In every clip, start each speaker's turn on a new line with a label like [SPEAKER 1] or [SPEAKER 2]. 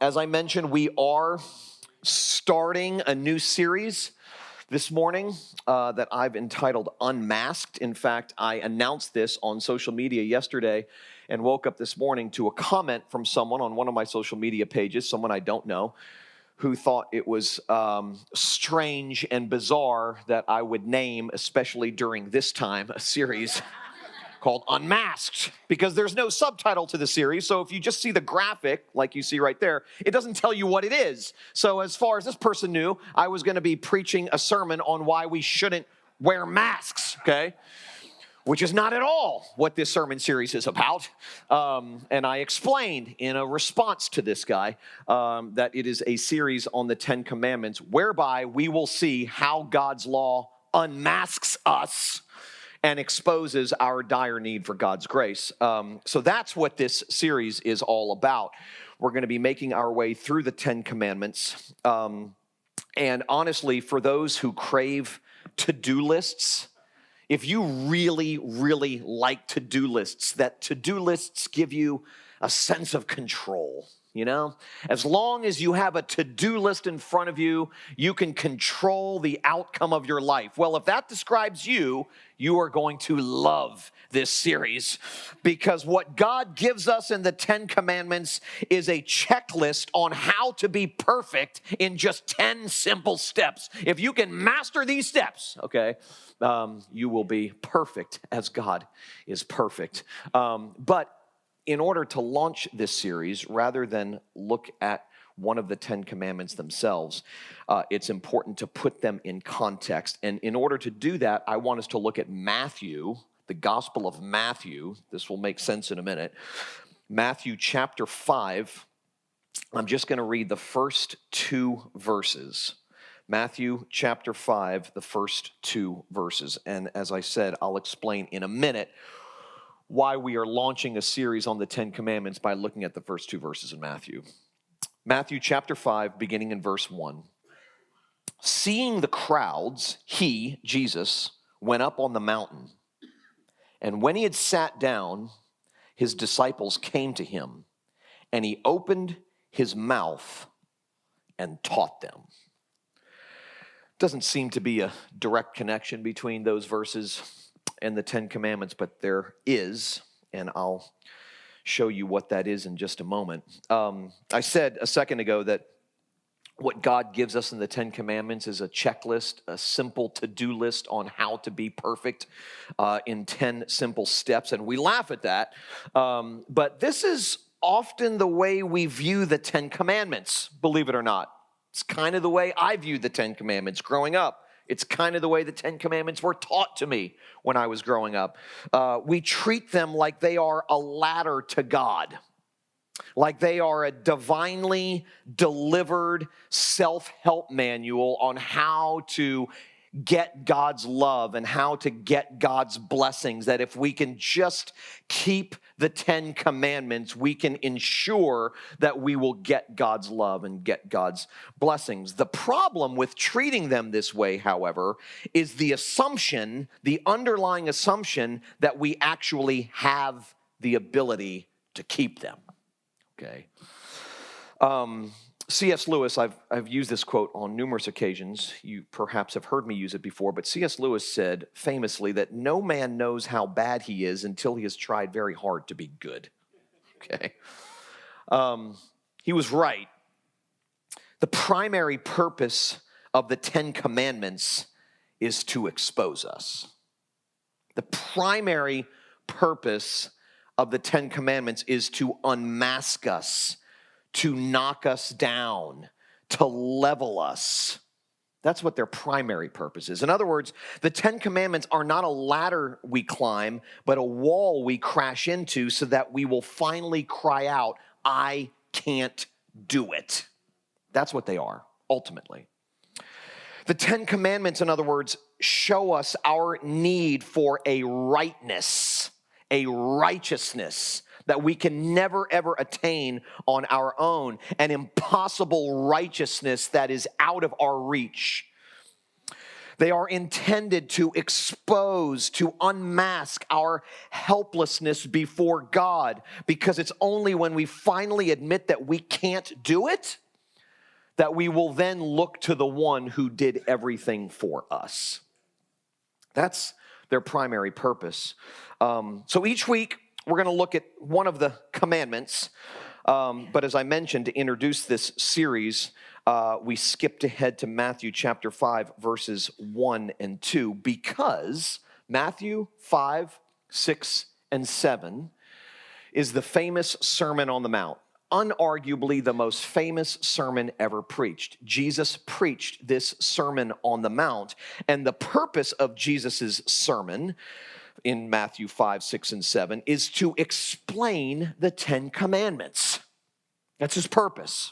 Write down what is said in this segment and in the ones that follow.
[SPEAKER 1] As I mentioned, we are starting a new series this morning that I've entitled Unmasked. In fact, I announced this on social media yesterday and woke up this morning to a comment from someone on one of my social media pages, someone I don't know, who thought it was strange and bizarre that I would name, especially during this time, a series called Unmasked, because there's no subtitle to the series. So if you just see the graphic, like you see right there, it doesn't tell you what it is. So as far as this person knew, I was going to be preaching a sermon on why we shouldn't wear masks, okay? Which is not at all what this sermon series is about. And I explained in a response to this guy that it is a series on the Ten Commandments, whereby we will see how God's law unmasks us and exposes our dire need for God's grace. So that's what this series is all about. We're going to be making our way through the Ten Commandments. And honestly, for those who crave to-do lists, if you really, really like to-do lists, that to-do lists give you a sense of control. You know, as long as you have a to-do list in front of you, you can control the outcome of your life. Well, if that describes you, you are going to love this series, because what God gives us in the Ten Commandments is a checklist on how to be perfect in just 10 simple steps. If you can master these steps, okay, you will be perfect as God is perfect. But in order to launch this series, rather than look at one of the Ten Commandments themselves, it's important to put them in context. And in order to do that, I want us to look at Matthew, the Gospel of Matthew. This will make sense in a minute. Matthew chapter 5. I'm just going to read the first two verses. Matthew chapter 5, the first two verses. And as I said, I'll explain in a minute why we are launching a series on the Ten Commandments by looking at the first two verses in Matthew. Matthew chapter 5, beginning in verse 1. Seeing the crowds, he, Jesus, went up on the mountain. And when he had sat down, his disciples came to him, and he opened his mouth and taught them. Doesn't seem to be a direct connection between those verses and the Ten Commandments, but there is, and I'll show you what that is in just a moment. I said a second ago that what God gives us in the Ten Commandments is a checklist, a simple to-do list on how to be perfect in 10 simple steps, and we laugh at that. But this is often the way we view the Ten Commandments, believe it or not. It's kind of the way I viewed the Ten Commandments growing up. It's kind of the way the Ten Commandments were taught to me when I was growing up. We treat them like they are a ladder to God, like they are a divinely delivered self-help manual on how to get God's love and how to get God's blessings, that if we can just keep the Ten Commandments, we can ensure that we will get God's love and get God's blessings. The problem with treating them this way, however, is the assumption, the underlying assumption that we actually have the ability to keep them, okay? C.S. Lewis, I've used this quote on numerous occasions. You perhaps have heard me use it before, but C.S. Lewis said famously that no man knows how bad he is until he has tried very hard to be good. Okay? He was right. The primary purpose of the Ten Commandments is to expose us. The primary purpose of the Ten Commandments is to unmask us, to knock us down, to level us. That's what their primary purpose is. In other words, the Ten Commandments are not a ladder we climb, but a wall we crash into so that we will finally cry out, I can't do it. That's what they are, ultimately. The Ten Commandments, in other words, show us our need for a rightness, a righteousness that we can never, ever attain on our own, an impossible righteousness that is out of our reach. They are intended to expose, to unmask our helplessness before God, because it's only when we finally admit that we can't do it that we will then look to the one who did everything for us. That's their primary purpose. So each week, we're going to look at one of the commandments. But as I mentioned, to introduce this series, we skipped ahead to Matthew chapter 5, verses 1 and 2, because Matthew 5, 6, and 7 is the famous Sermon on the Mount. Unarguably the most famous sermon ever preached. Jesus preached this Sermon on the Mount, and the purpose of Jesus' sermon in Matthew 5, 6, and 7 is to explain the Ten Commandments. That's his purpose.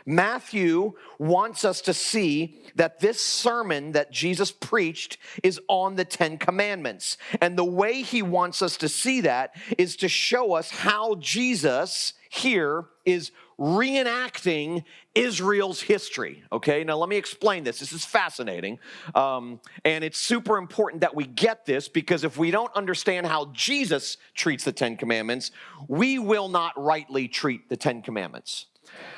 [SPEAKER 1] Matthew wants us to see that this sermon that Jesus preached is on the Ten Commandments. And the way he wants us to see that is to show us how Jesus here is reenacting Israel's history. Okay, now let me explain this. This is fascinating. And it's super important that we get this, because if we don't understand how Jesus treats the Ten Commandments, we will not rightly treat the Ten Commandments.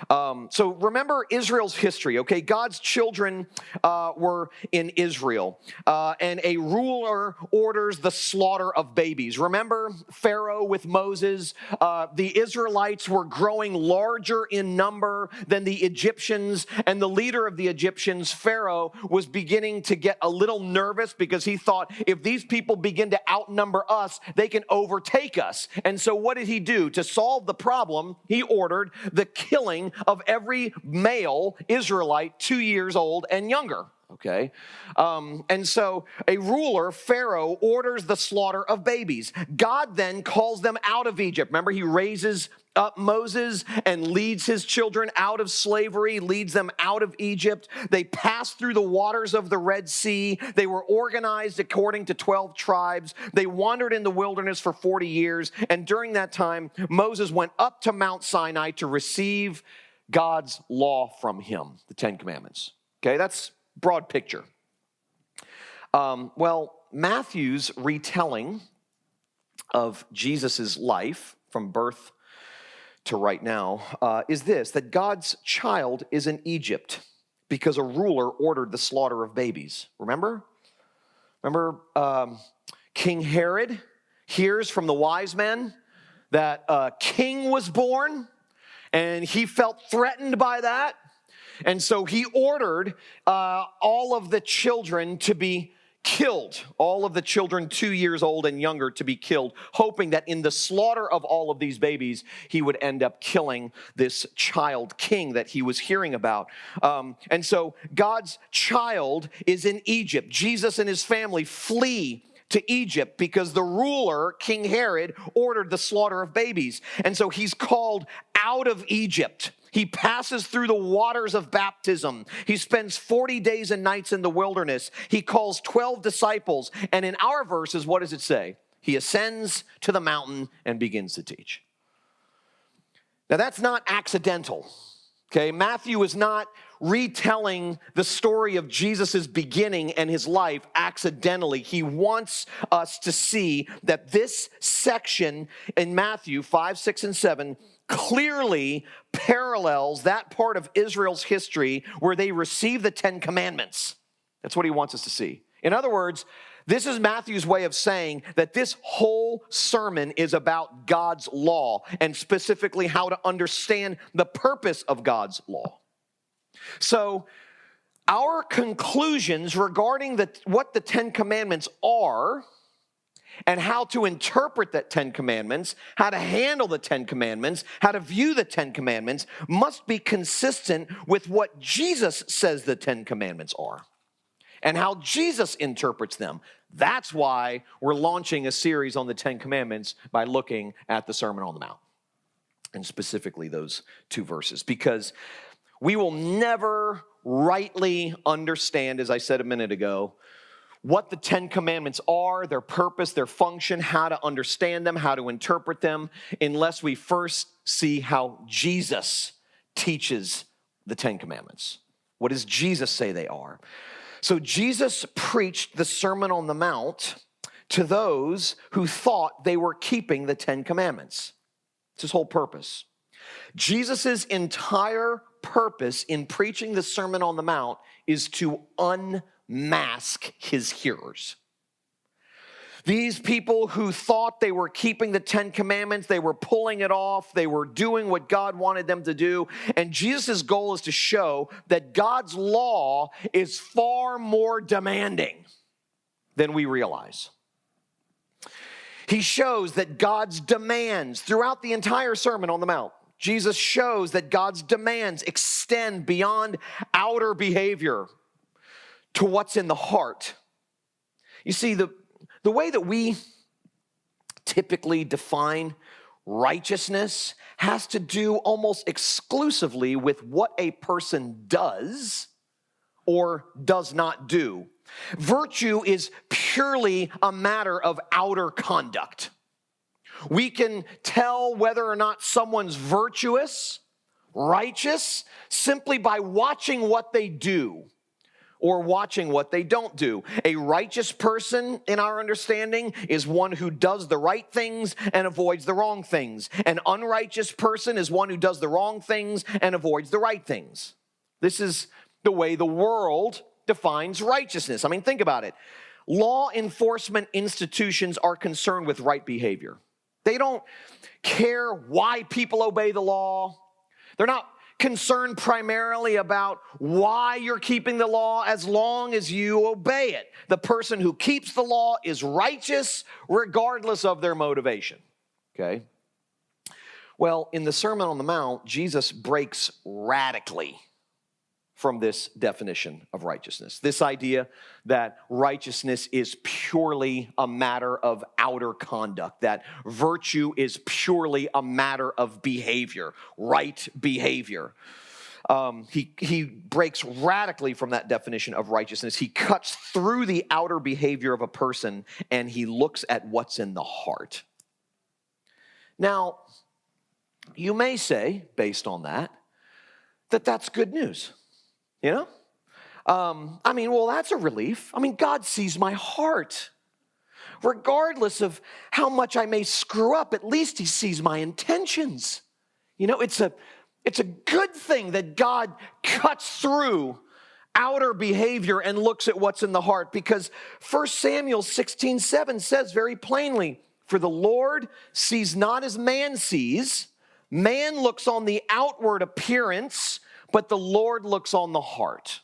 [SPEAKER 1] So remember Israel's history, okay? God's children were in Israel, and a ruler orders the slaughter of babies. Remember Pharaoh with Moses? The Israelites were growing larger in number than the Egyptians, and the leader of the Egyptians, Pharaoh, was beginning to get a little nervous because he thought, if these people begin to outnumber us, they can overtake us. And so what did he do? To solve the problem, he ordered the killing of every male Israelite 2 years old and younger. Okay. And so a ruler, Pharaoh, orders the slaughter of babies. God then calls them out of Egypt. Remember, he raises up Moses and leads his children out of slavery, leads them out of Egypt. They passed through the waters of the Red Sea. They were organized according to 12 tribes. They wandered in the wilderness for 40 years. And during that time, Moses went up to Mount Sinai to receive God's law from him, the Ten Commandments. Okay, that's broad picture. Matthew's retelling of Jesus' life from birth to right now is this, that God's child is in Egypt because a ruler ordered the slaughter of babies. Remember King Herod hears from the wise men that a king was born, and he felt threatened by that. And so he ordered all of the children to be killed, all of the children 2 years old and younger to be killed, hoping that in the slaughter of all of these babies, he would end up killing this child king that he was hearing about. And so God's child is in Egypt. Jesus and his family flee to Egypt because the ruler, King Herod, ordered the slaughter of babies. And so he's called out of Egypt. He passes through the waters of baptism. He spends 40 days and nights in the wilderness. He calls 12 disciples. And in our verses, what does it say? He ascends to the mountain and begins to teach. Now, that's not accidental. Okay, Matthew is not retelling the story of Jesus' beginning and his life accidentally. He wants us to see that this section in Matthew 5, 6, and 7 clearly parallels that part of Israel's history where they received the Ten Commandments. That's what he wants us to see. In other words, this is Matthew's way of saying that this whole sermon is about God's law, and specifically how to understand the purpose of God's law. So, our conclusions regarding what the Ten Commandments are and how to interpret that Ten Commandments, how to handle the Ten Commandments, how to view the Ten Commandments must be consistent with what Jesus says the Ten Commandments are and how Jesus interprets them. That's why we're launching a series on the Ten Commandments by looking at the Sermon on the Mount, and specifically those two verses, because we will never rightly understand, as I said a minute ago, what the Ten Commandments are, their purpose, their function, how to understand them, how to interpret them, unless we first see how Jesus teaches the Ten Commandments. What does Jesus say they are? So Jesus preached the Sermon on the Mount to those who thought they were keeping the 10 Commandments. It's his whole purpose. Jesus' entire purpose in preaching the Sermon on the Mount is to unmask his hearers. These people who thought they were keeping the 10 Commandments, they were pulling it off, they were doing what God wanted them to do. And Jesus' goal is to show that God's law is far more demanding than we realize. He shows that God's demands throughout the entire Sermon on the Mount, Jesus shows that God's demands extend beyond outer behavior to what's in the heart. You see, the way that we typically define righteousness has to do almost exclusively with what a person does or does not do. Virtue is purely a matter of outer conduct. We can tell whether or not someone's virtuous, righteous, simply by watching what they do or watching what they don't do. A righteous person, in our understanding, is one who does the right things and avoids the wrong things. An unrighteous person is one who does the wrong things and avoids the right things. This is the way the world defines righteousness. I mean, think about it. Law enforcement institutions are concerned with right behavior. They don't care why people obey the law. They're not concerned primarily about why you're keeping the law as long as you obey it. The person who keeps the law is righteous regardless of their motivation. Okay? Well, in the Sermon on the Mount, Jesus breaks radically from this definition of righteousness. This idea that righteousness is purely a matter of outer conduct, that virtue is purely a matter of behavior, right behavior. He breaks radically from that definition of righteousness. He cuts through the outer behavior of a person and he looks at what's in the heart. Now, you may say, based on that, that that's good news. You know? Well, that's a relief. God sees my heart. Regardless of how much I may screw up, at least he sees my intentions. It's a good thing that God cuts through outer behavior and looks at what's in the heart, because 1 Samuel 16:7 says very plainly, "For the Lord sees not as man sees. Man looks on the outward appearance, but the Lord looks on the heart."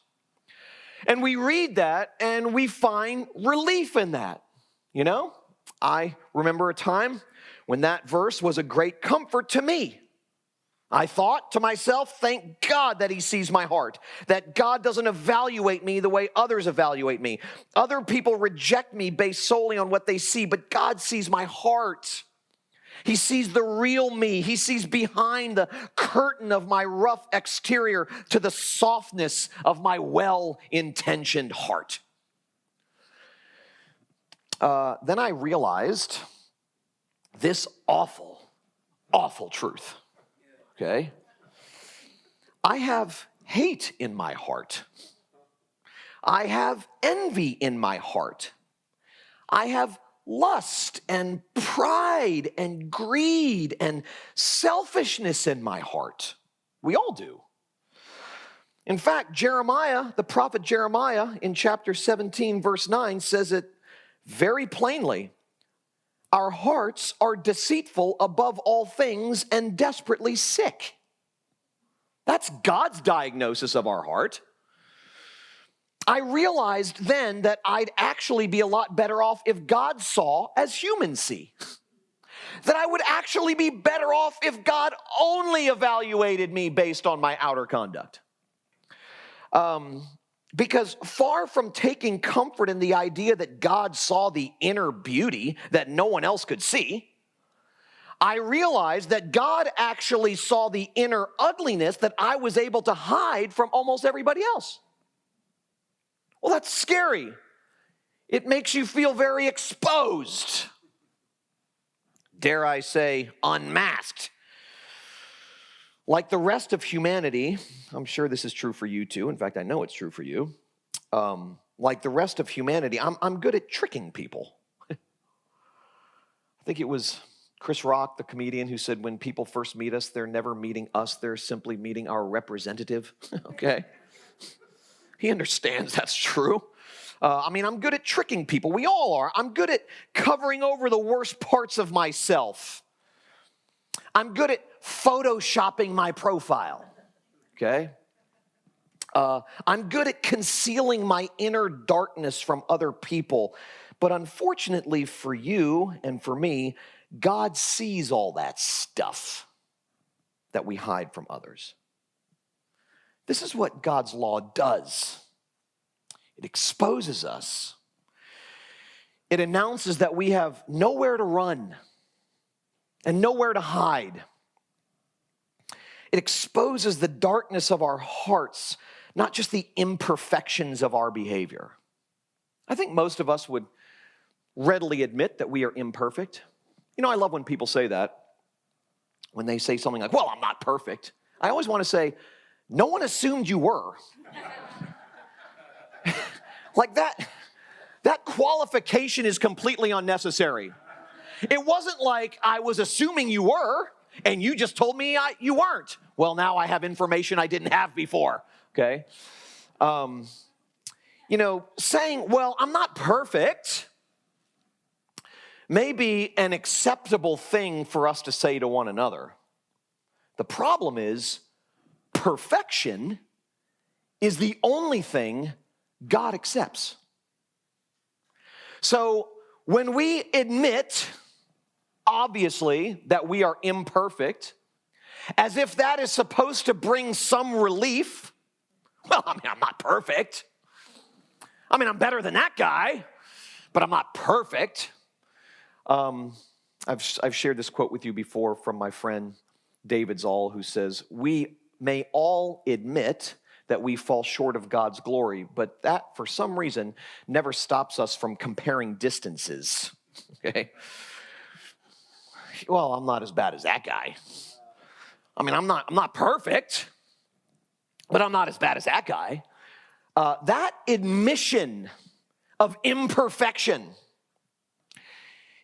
[SPEAKER 1] And we read that and we find relief in that. I remember a time when that verse was a great comfort to me. I thought to myself, thank God that he sees my heart, that God doesn't evaluate me the way others evaluate me. Other people reject me based solely on what they see, but God sees my heart. He sees the real me. He sees behind the curtain of my rough exterior to the softness of my well-intentioned heart. Then I realized this awful truth. Okay? I have hate in my heart. I have envy in my heart. I have lust and pride and greed and selfishness in my heart. We all do. In fact, Jeremiah, the prophet Jeremiah, in chapter 17, verse 9, says it very plainly. Our hearts are deceitful above all things and desperately sick. That's God's diagnosis of our heart. I realized then that I'd actually be a lot better off if God saw as humans see. That I would actually be better off if God only evaluated me based on my outer conduct. Because far from taking comfort in the idea that God saw the inner beauty that no one else could see, I realized that God actually saw the inner ugliness that I was able to hide from almost everybody else. Well, that's scary. It makes you feel very exposed. Dare I say, unmasked. Like the rest of humanity, I'm sure this is true for you too. In fact, I know it's true for you. like the rest of humanity, I'm good at tricking people. I think it was Chris Rock, the comedian, who said when people first meet us, they're never meeting us, they're simply meeting our representative. Okay? He understands that's true. I'm good at tricking people. We all are. I'm good at covering over the worst parts of myself. I'm good at photoshopping my profile. Okay? I'm good at concealing my inner darkness from other people. But unfortunately for you and for me, God sees all that stuff that we hide from others. This is what God's law does. It exposes us. It announces that we have nowhere to run and nowhere to hide. It exposes the darkness of our hearts, not just the imperfections of our behavior. I think most of us would readily admit that we are imperfect. You know, I love when people say that. When they say something like, well, I'm not perfect. I always want to say, no one assumed you were. Like that qualification is completely unnecessary. It wasn't like I was assuming you were, and you just told me you weren't. Well, now I have information I didn't have before, okay? Saying, well, I'm not perfect, may be an acceptable thing for us to say to one another. The problem is, perfection is the only thing God accepts. So when we admit, obviously, that we are imperfect, as if that is supposed to bring some relief, well, I'm not perfect. I'm better than that guy, but I'm not perfect. I've shared this quote with you before from my friend David Zoll, who says, we may all admit that we fall short of God's glory, but that, for some reason, never stops us from comparing distances, okay? Well, I'm not as bad as that guy. I'm not perfect, but I'm not as bad as that guy. That admission of imperfection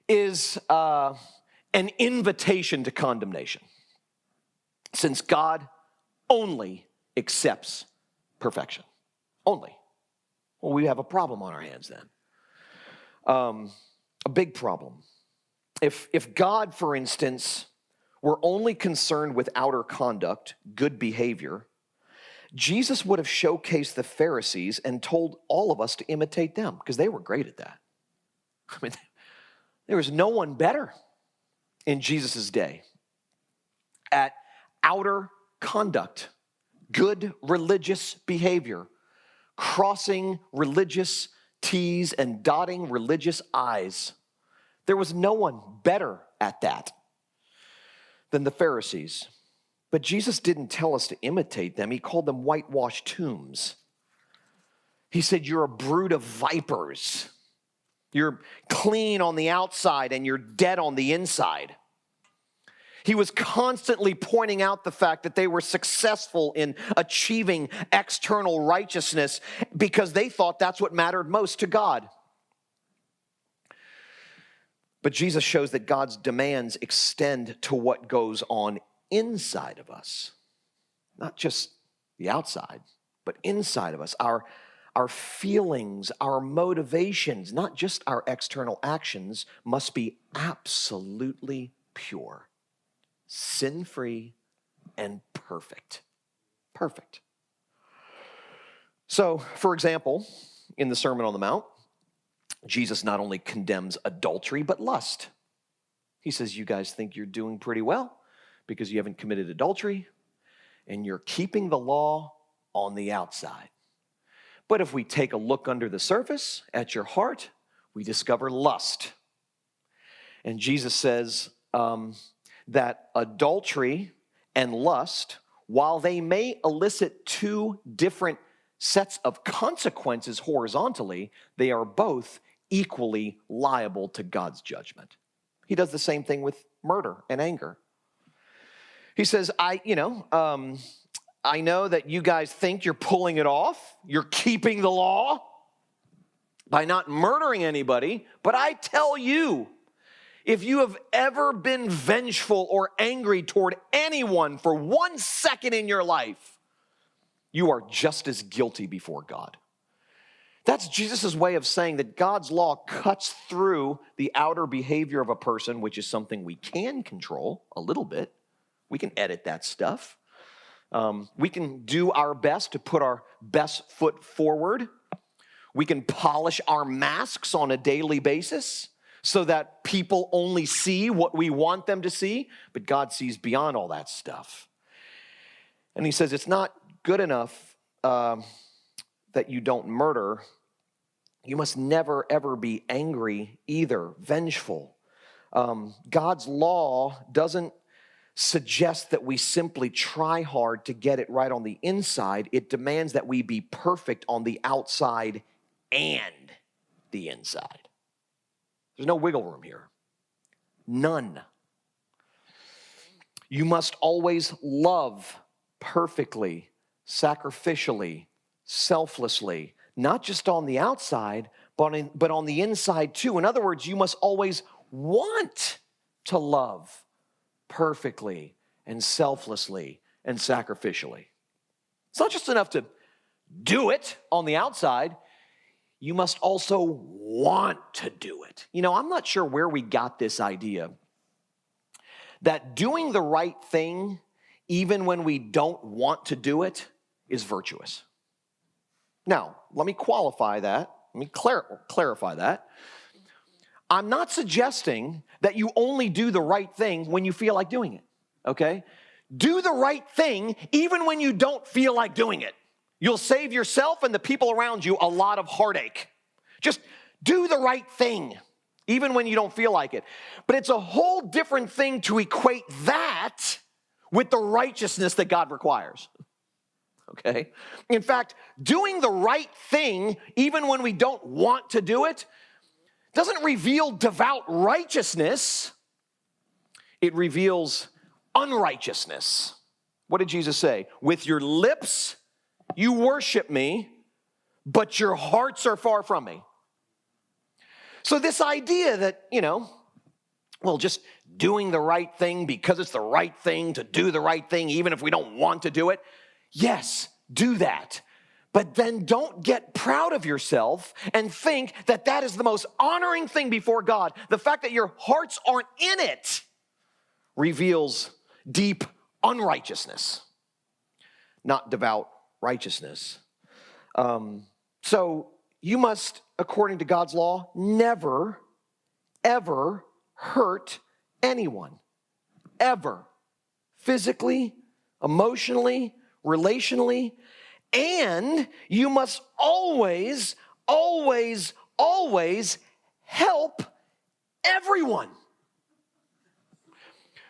[SPEAKER 1] is an invitation to condemnation, since God only accepts perfection. Only. Well, we have a problem on our hands then. A big problem. If God, for instance, were only concerned with outer conduct, good behavior, Jesus would have showcased the Pharisees and told all of us to imitate them, because they were great at that. There was no one better in Jesus' day at outer conduct, good religious behavior, crossing religious T's and dotting religious I's. There was no one better at that than the Pharisees. But Jesus didn't tell us to imitate them. He called them whitewashed tombs. He said, you're a brood of vipers. You're clean on the outside and you're dead on the inside. He was constantly pointing out the fact that they were successful in achieving external righteousness because they thought that's what mattered most to God. But Jesus shows that God's demands extend to what goes on inside of us. Not just the outside, but inside of us. Our feelings, our motivations, not just our external actions, must be absolutely pure, sin-free, and perfect. Perfect. So, for example, in the Sermon on the Mount, Jesus not only condemns adultery, but lust. He says, you guys think you're doing pretty well because you haven't committed adultery and you're keeping the law on the outside. But if we take a look under the surface at your heart, we discover lust. And Jesus says that adultery and lust, while they may elicit two different sets of consequences horizontally, they are both equally liable to God's judgment. He does the same thing with murder and anger. He says, I know that you guys think you're pulling it off. You're keeping the law. by not murdering anybody, but I tell you, if you have ever been vengeful or angry toward anyone for 1 second in your life, you are just as guilty before God. That's Jesus' way of saying that God's law cuts through the outer behavior of a person, which is something we can control a little bit. We can edit that stuff. We can do our best to put our best foot forward. We can polish our masks on a daily basis so that people only see what we want them to see, but God sees beyond all that stuff. And he says it's not good enough that you don't murder. You must never, ever be angry either, vengeful. God's law doesn't suggest that we simply try hard to get it right on the inside. It demands that we be perfect on the outside and the inside. There's no wiggle room here. None. You must always love perfectly, sacrificially, selflessly, not just on the outside, but on the inside too. In other words, you must always want to love perfectly and selflessly and sacrificially. It's not just enough to do it on the outside. You must also want to do it. You know, I'm not sure where we got this idea that doing the right thing, even when we don't want to do it, is virtuous. Now, let me qualify that. Let me clarify that. I'm not suggesting that you only do the right thing when you feel like doing it, okay? Do the right thing even when you don't feel like doing it. You'll save yourself and the people around you a lot of heartache. Just do the right thing, even when you don't feel like it. But it's a whole different thing to equate that with the righteousness that God requires. Okay? In fact, doing the right thing, even when we don't want to do it, doesn't reveal devout righteousness. It reveals unrighteousness. What did Jesus say? With your lips, you worship me, but your hearts are far from me. So this idea that, just doing the right thing because it's the right thing to do the right thing, even if we don't want to do it. Yes, do that. But then don't get proud of yourself and think that that is the most honoring thing before God. The fact that your hearts aren't in it reveals deep unrighteousness, not devout righteousness. So you must, according to God's law, never, ever hurt anyone. Ever. Physically, emotionally, relationally. And you must always, always, always help everyone.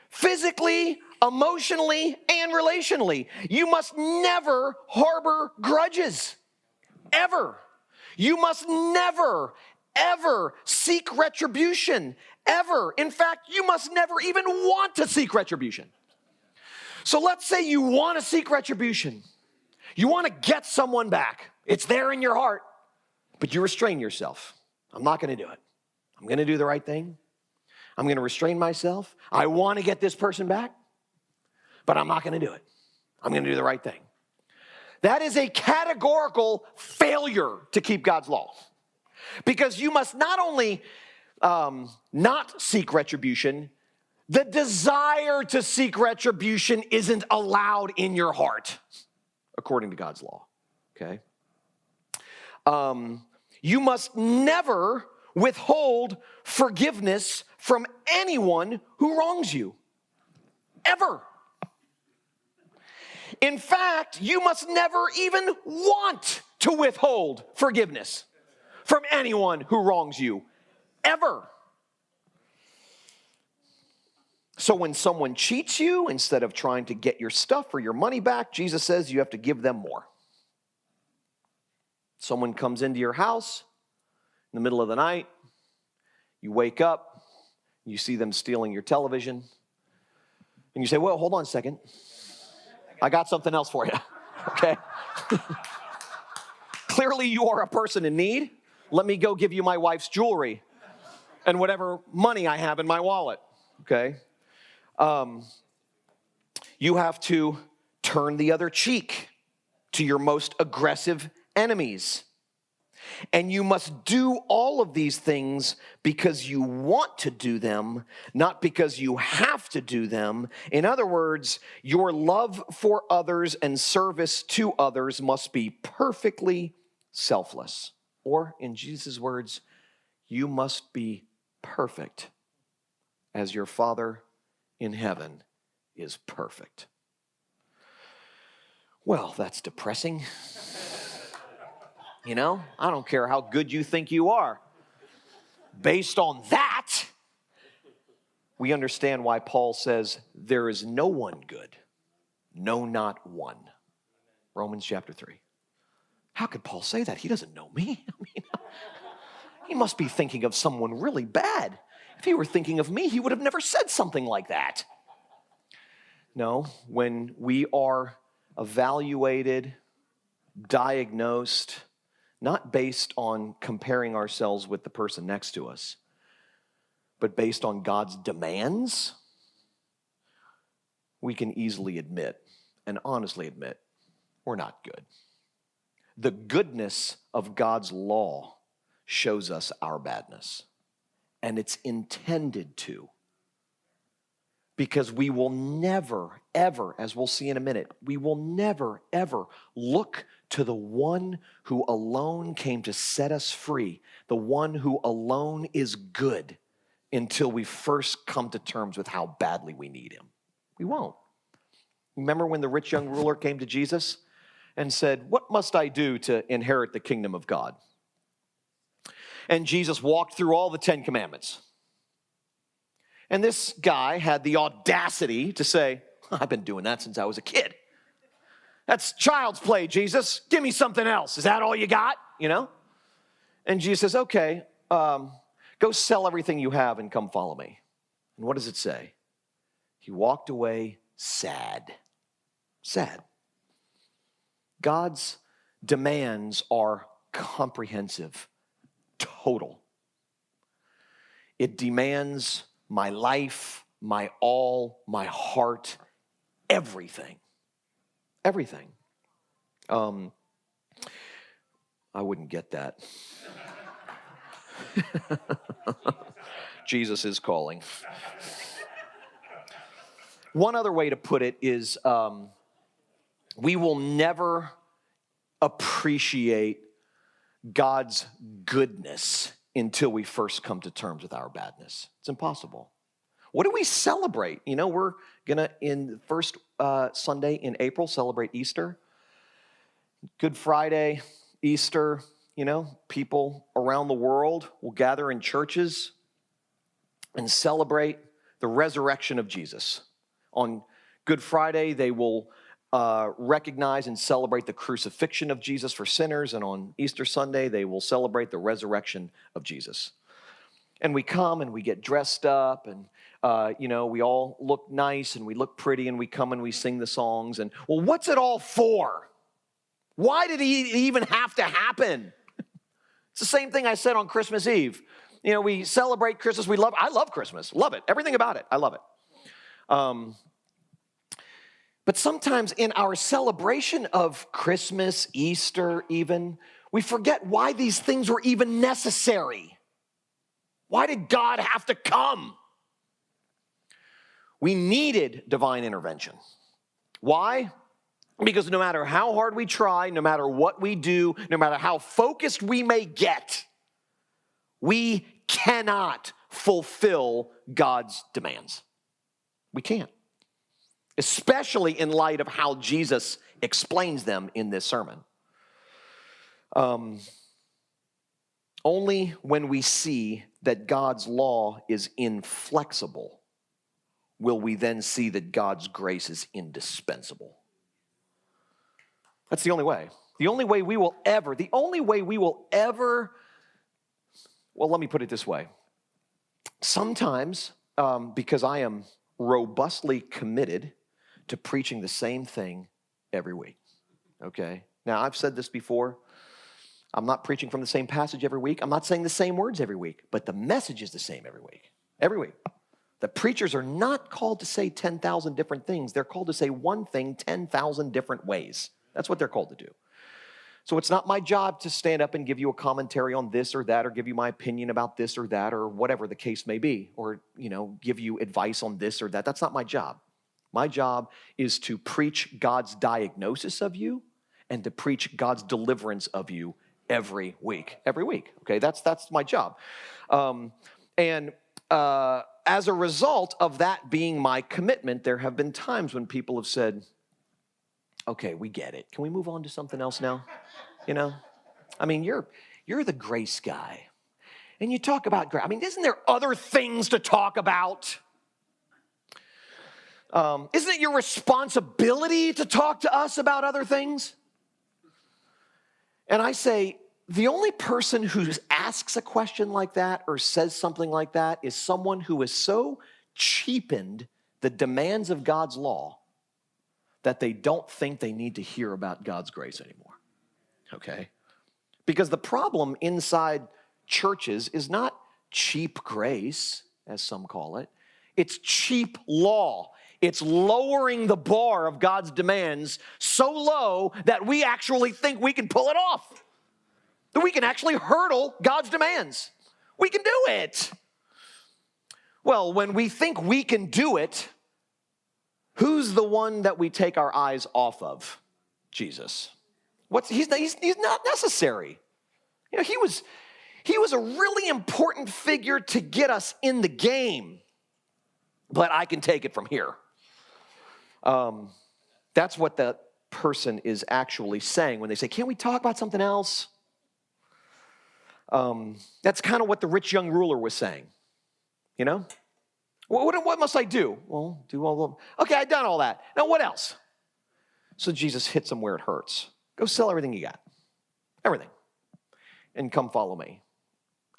[SPEAKER 1] Physically, emotionally, and relationally. You must never harbor grudges. Ever. You must never, ever seek retribution. Ever. In fact, you must never even want to seek retribution. So let's say you want to seek retribution. You want to get someone back. It's there in your heart, but you restrain yourself. I'm not going to do it. I'm going to do the right thing. I'm going to restrain myself. I want to get this person back, but I'm not going to do it. I'm going to do the right thing. That is a categorical failure to keep God's law. Because you must not only not seek retribution, the desire to seek retribution isn't allowed in your heart, according to God's law, okay? You must never withhold forgiveness from anyone who wrongs you, ever. In fact, you must never even want to withhold forgiveness from anyone who wrongs you, ever. So when someone cheats you, instead of trying to get your stuff or your money back, Jesus says you have to give them more. Someone comes into your house in the middle of the night, you wake up, you see them stealing your television, and you say, well, hold on a second. I got something else for you, okay? Clearly you are a person in need, let me go give you my wife's jewelry and whatever money I have in my wallet, okay? You have to turn the other cheek to your most aggressive enemies. And you must do all of these things because you want to do them, not because you have to do them. In other words, your love for others and service to others must be perfectly selfless. Or, in Jesus' words, you must be perfect as your Father in heaven is perfect. Well, that's depressing. You know, I don't care how good you think you are. Based on that, we understand why Paul says there is no one good, no, not one. Romans chapter 3. How could Paul say that? He doesn't know me. I mean, he must be thinking of someone really bad. If he were thinking of me, he would have never said something like that. No, when we are evaluated, diagnosed, not based on comparing ourselves with the person next to us, but based on God's demands, we can easily admit and honestly admit we're not good. The goodness of God's law shows us our badness, and it's intended to. Because we will never, ever, as we'll see in a minute, we will never, ever look to the one who alone came to set us free, the one who alone is good, until we first come to terms with how badly we need him. We won't. Remember when the rich young ruler came to Jesus and said, "What must I do to inherit the kingdom of God?" And Jesus walked through all the 10 commandments. And this guy had the audacity to say, "I've been doing that since I was a kid. That's child's play, Jesus. Give me something else. Is that all you got?" You know? And Jesus says, "Okay, go sell everything you have and come follow me." And what does it say? He walked away sad. Sad. God's demands are comprehensive, total. It demands my life, my all, my heart, everything. Everything. I wouldn't get that. Jesus is calling. One other way to put it is we will never appreciate God's goodness until we first come to terms with our badness. It's impossible. What do we celebrate? You know, we're going to, in the first Sunday in April, celebrate Easter. Good Friday, Easter, you know, people around the world will gather in churches and celebrate the resurrection of Jesus. On Good Friday, they will recognize and celebrate the crucifixion of Jesus for sinners, and on Easter Sunday, they will celebrate the resurrection of Jesus. And we come and we get dressed up, and you know, we all look nice and we look pretty, and we come and we sing the songs. And well, what's it all for? Why did it even have to happen? It's the same thing I said on Christmas Eve. You know, we celebrate Christmas. I love Christmas. Love it. Everything about it. I love it. But sometimes in our celebration of Christmas, Easter even, we forget why these things were even necessary. Why did God have to come? We needed divine intervention. Why? Because no matter how hard we try, no matter what we do, no matter how focused we may get, we cannot fulfill God's demands. We can't. Especially in light of how Jesus explains them in this sermon. Only when we see that God's law is inflexible will we then see that God's grace is indispensable. That's the only way. The only way we will ever, well, let me put it this way. Sometimes, because I am robustly committed to preaching the same thing every week, okay? Now, I've said this before. I'm not preaching from the same passage every week. I'm not saying the same words every week, but the message is the same every week. Every week. The preachers are not called to say 10,000 different things. They're called to say one thing 10,000 different ways. That's what they're called to do. So it's not my job to stand up and give you a commentary on this or that, or give you my opinion about this or that, or whatever the case may be, or, give you advice on this or that. That's not my job. My job is to preach God's diagnosis of you and to preach God's deliverance of you every week. Okay, that's my job. As a result of that being my commitment, there have been times when people have said, okay, we get it. Can we move on to something else now? You're the grace guy. And you talk about grace. Isn't there other things to talk about? Isn't it your responsibility to talk to us about other things? And I say, the only person who asks a question like that or says something like that is someone who has so cheapened the demands of God's law that they don't think they need to hear about God's grace anymore, okay? Because the problem inside churches is not cheap grace, as some call it. It's cheap law. It's lowering the bar of God's demands so low that we actually think we can pull it off. That we can actually hurdle God's demands. We can do it. Well, when we think we can do it, who's the one that we take our eyes off of? Jesus. He's not necessary. He was a really important figure to get us in the game, but I can take it from here. That's what that person is actually saying when they say, can't we talk about something else? That's kind of what the rich young ruler was saying. What must I do? Well, do all of them. Okay, I've done all that. Now what else? So Jesus hits him where it hurts. Go sell everything you got. Everything. And come follow me.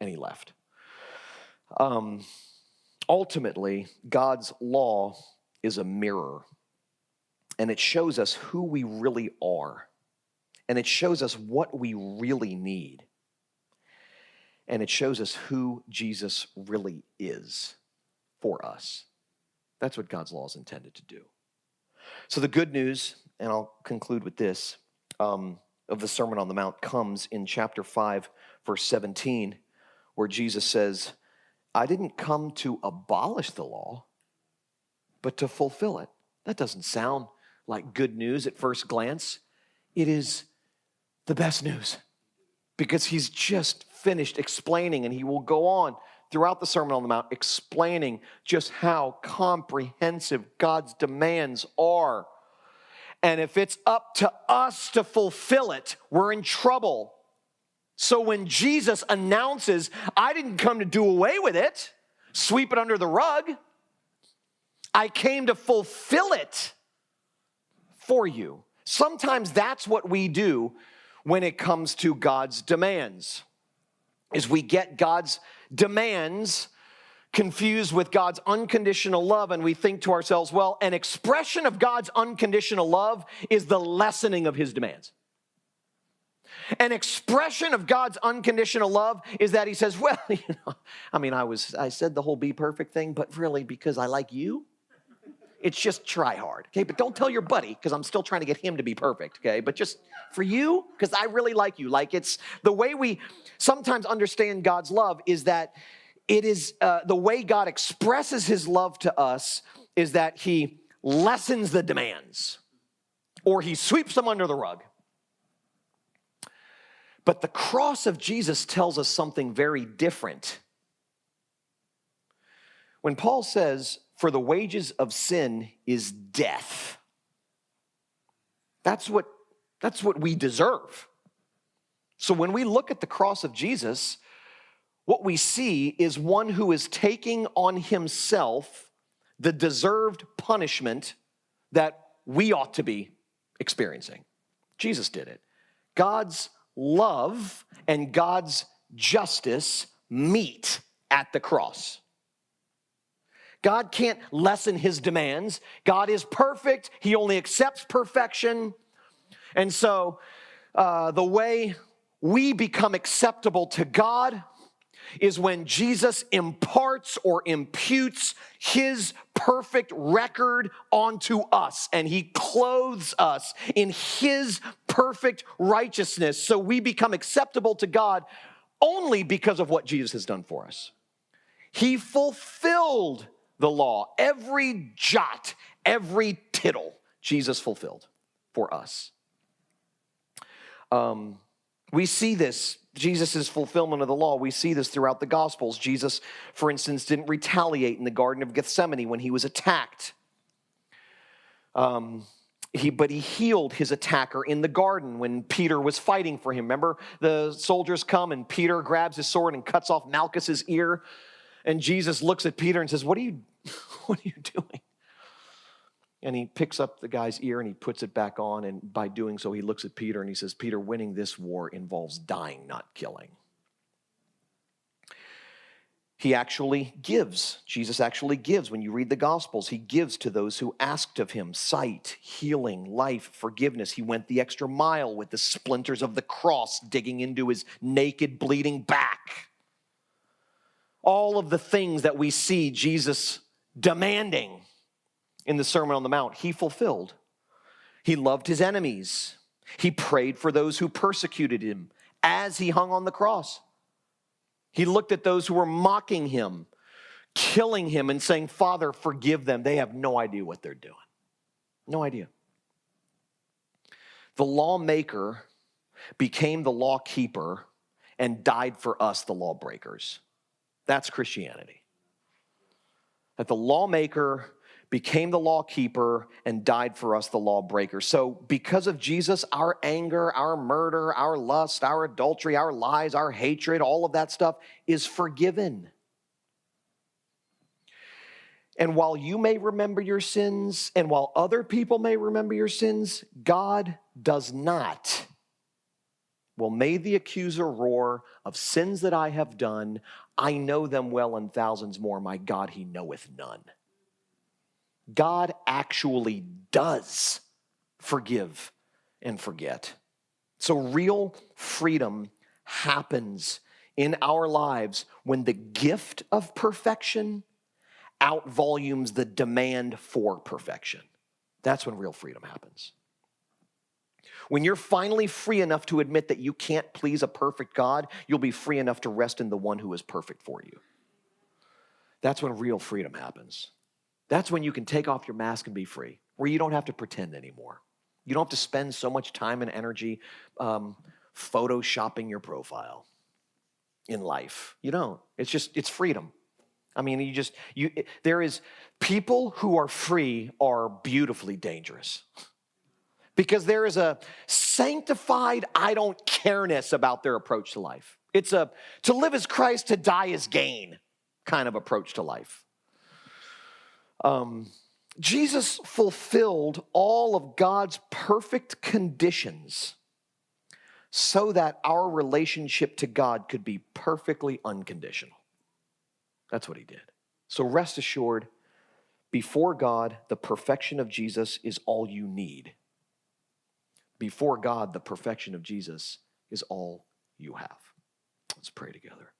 [SPEAKER 1] And he left. Ultimately, God's law is a mirror. And it shows us who we really are. And it shows us what we really need. And it shows us who Jesus really is for us. That's what God's law is intended to do. So the good news, and I'll conclude with this, of the Sermon on the Mount comes in chapter 5, verse 17, where Jesus says, I didn't come to abolish the law, but to fulfill it. That doesn't sound like good news at first glance. It is the best news because he's just finished explaining, and he will go on throughout the Sermon on the Mount explaining just how comprehensive God's demands are. And if it's up to us to fulfill it, we're in trouble. So when Jesus announces, I didn't come to do away with it, sweep it under the rug, I came to fulfill it for you. Sometimes that's what we do when it comes to God's demands, is we get God's demands confused with God's unconditional love, and we think to ourselves, well, an expression of God's unconditional love is the lessening of his demands. An expression of God's unconditional love is that he says, well, I said the whole be perfect thing, but really because I like you, it's just try hard, okay? But don't tell your buddy, because I'm still trying to get him to be perfect, okay? But just for you, because I really like you. Like, it's the way we sometimes understand God's love is that it is the way God expresses his love to us is that he lessens the demands or he sweeps them under the rug. But the cross of Jesus tells us something very different. When Paul says, for the wages of sin is death, that's what we deserve. So when we look at the cross of Jesus, what we see is one who is taking on himself the deserved punishment that we ought to be experiencing. Jesus did it. God's love and God's justice meet at the cross. God can't lessen his demands. God is perfect. He only accepts perfection. And so the way we become acceptable to God is when Jesus imparts or imputes his perfect record onto us, and he clothes us in his perfect righteousness. So we become acceptable to God only because of what Jesus has done for us. He fulfilled the law. Every jot, every tittle, Jesus fulfilled for us. We see this, Jesus' fulfillment of the law. We see this throughout the Gospels. Jesus, for instance, didn't retaliate in the Garden of Gethsemane when he was attacked. But he healed his attacker in the garden when Peter was fighting for him. Remember, the soldiers come and Peter grabs his sword and cuts off Malchus's ear. And Jesus looks at Peter and says, what are you doing? And he picks up the guy's ear and he puts it back on. And by doing so, he looks at Peter and he says, Peter, winning this war involves dying, not killing. He actually gives. Jesus actually gives. When you read the Gospels, he gives to those who asked of him sight, healing, life, forgiveness. He went the extra mile with the splinters of the cross digging into his naked, bleeding back. All of the things that we see Jesus demanding in the Sermon on the Mount, he fulfilled. He loved his enemies. He prayed for those who persecuted him as he hung on the cross. He looked at those who were mocking him, killing him, and saying, Father, forgive them. They have no idea what they're doing. No idea. The lawmaker became the law keeper and died for us, the lawbreakers. That's Christianity. That the lawmaker became the law keeper and died for us, the lawbreaker. So because of Jesus, our anger, our murder, our lust, our adultery, our lies, our hatred, all of that stuff is forgiven. And while you may remember your sins, and while other people may remember your sins, God does not. Well, may the accuser roar of sins that I have done. I know them well and thousands more. My God, he knoweth none. God actually does forgive and forget. So real freedom happens in our lives when the gift of perfection outvolumes the demand for perfection. That's when real freedom happens. When you're finally free enough to admit that you can't please a perfect God, you'll be free enough to rest in the one who is perfect for you. That's when real freedom happens. That's when you can take off your mask and be free, where you don't have to pretend anymore. You don't have to spend so much time and energy photoshopping your profile in life. You don't. It's freedom. I mean, there is people who are free are beautifully dangerous. Because there is a sanctified I don't care-ness about their approach to life. It's to live as Christ, to die as gain kind of approach to life. Jesus fulfilled all of God's perfect conditions so that our relationship to God could be perfectly unconditional. That's what he did. So rest assured, before God, the perfection of Jesus is all you need. Before God, the perfection of Jesus is all you have. Let's pray together.